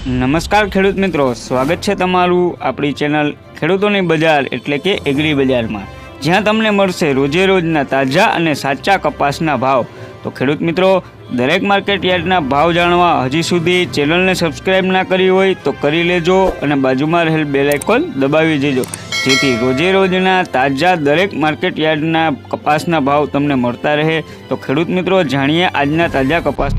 નમસ્કાર ખેડૂત મિત્રો, સ્વાગત છે તમારું આપણી ચેનલ ખેડૂતોની બજાર એટલે કે એગ્રી બજારમાં, જ્યાં તમને મળશે રોજે રોજના તાજા અને સાચા કપાસના ભાવ। તો ખેડૂત મિત્રો, દરેક માર્કેટ યાર્ડના ભાવ જાણવા હજી સુધી ચેનલને સબસ્ક્રાઇબ ના કરી હોય તો કરી લેજો અને બાજુમાં રહેલ બેલ આઇકોન દબાવી દેજો, જેથી રોજે રોજના તાજા દરેક માર્કેટ યાર્ડના કપાસના ભાવ તમને મળતા રહે। તો ખેડૂત મિત્રો, જાણીએ આજના તાજા કપાસ।